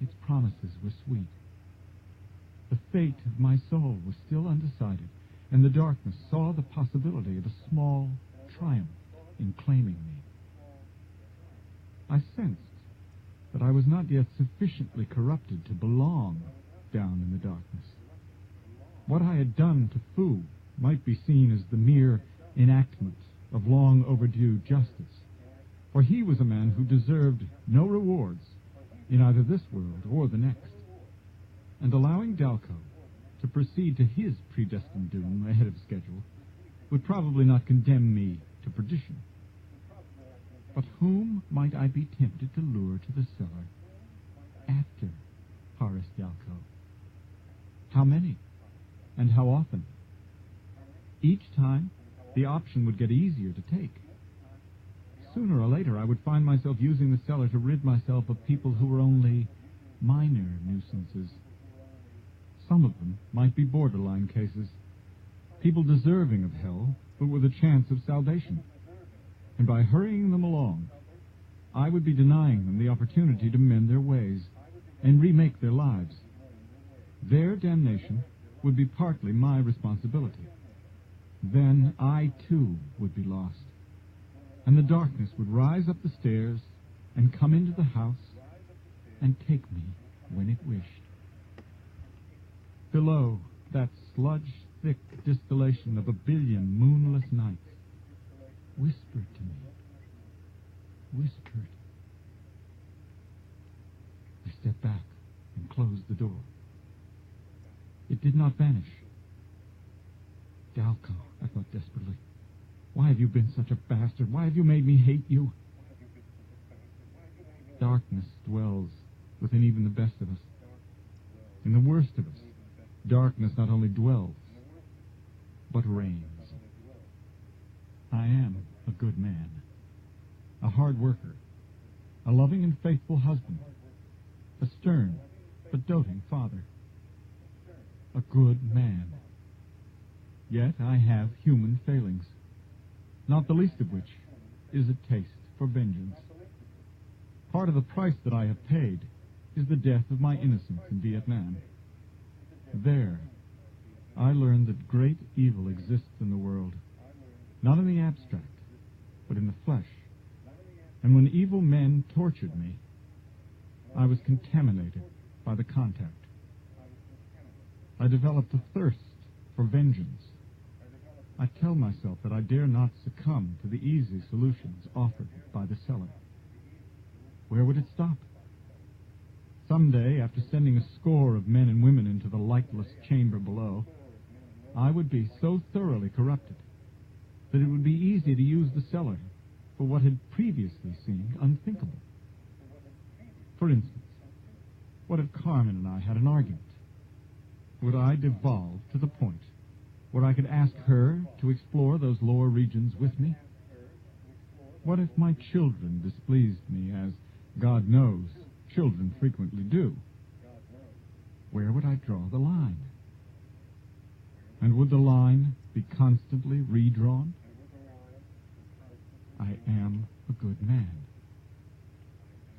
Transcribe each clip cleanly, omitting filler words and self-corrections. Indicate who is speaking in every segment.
Speaker 1: its promises were sweet. The fate of my soul was still undecided, and the darkness saw the possibility of a small triumph in claiming me. I sensed that I was not yet sufficiently corrupted to belong down in the darkness. What I had done to Fu might be seen as the mere enactment of long overdue justice, for he was a man who deserved no rewards in either this world or the next, and allowing Dalco to proceed to his predestined doom ahead of schedule would probably not condemn me to perdition. But whom might I be tempted to lure to the cellar after Horace Dalco? How many? And how often? Each time, the option would get easier to take. Sooner or later, I would find myself using the cellar to rid myself of people who were only minor nuisances. Some of them might be borderline cases, people deserving of hell, but with a chance of salvation. And by hurrying them along, I would be denying them the opportunity to mend their ways and remake their lives. Their damnation would be partly my responsibility. Then I, too, would be lost, and the darkness would rise up the stairs and come into the house and take me when it wished. Below, that sludge-thick distillation of a billion moonless nights whispered to me, whispered. I stepped back and closed the door. It did not vanish. Dalco, I thought desperately, why have you been such a bastard? Why have you made me hate you? Darkness dwells within even the best of us. In the worst of us, darkness not only dwells, but reigns. I am a good man, a hard worker, a loving and faithful husband, a stern but doting father, a good man. Yet I have human failings, not the least of which is a taste for vengeance. Part of the price that I have paid is the death of my innocents in Vietnam. There, I learned that great evil exists in the world, not in the abstract, but in the flesh. And when evil men tortured me, I was contaminated by the contact. I developed a thirst for vengeance. I tell myself that I dare not succumb to the easy solutions offered by the cellar. Where would it stop? Someday, after sending a score of men and women into the lightless chamber below, I would be so thoroughly corrupted that it would be easy to use the cellar for what had previously seemed unthinkable. For instance, what if Carmen and I had an argument? Would I devolve to the point where I could ask her to explore those lower regions with me? What if my children displeased me, as God knows children frequently do? Where would I draw the line? And would the line be constantly redrawn? I am a good man.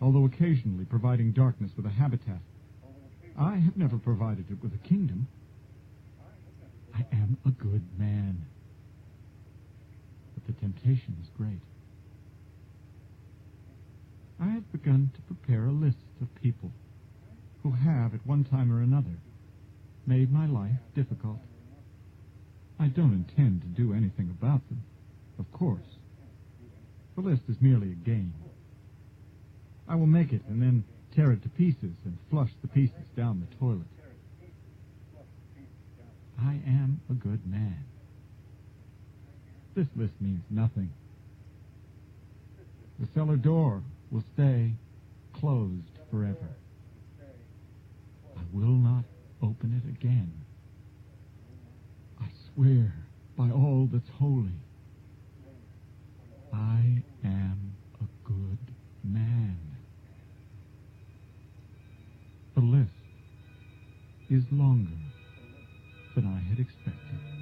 Speaker 1: Although occasionally providing darkness with a habitat, I have never provided it with a kingdom. I am a good man. But the temptation is great. I have begun to prepare a list of people who have, at one time or another, made my life difficult. I don't intend to do anything about them, of course. The list is merely a game. I will make it and then tear it to pieces and flush the pieces down the toilet. I am a good man. This list means nothing. The cellar door will stay closed forever. I will not open it again. I swear by all that's holy, I am a good man. The list is longer than I had expected.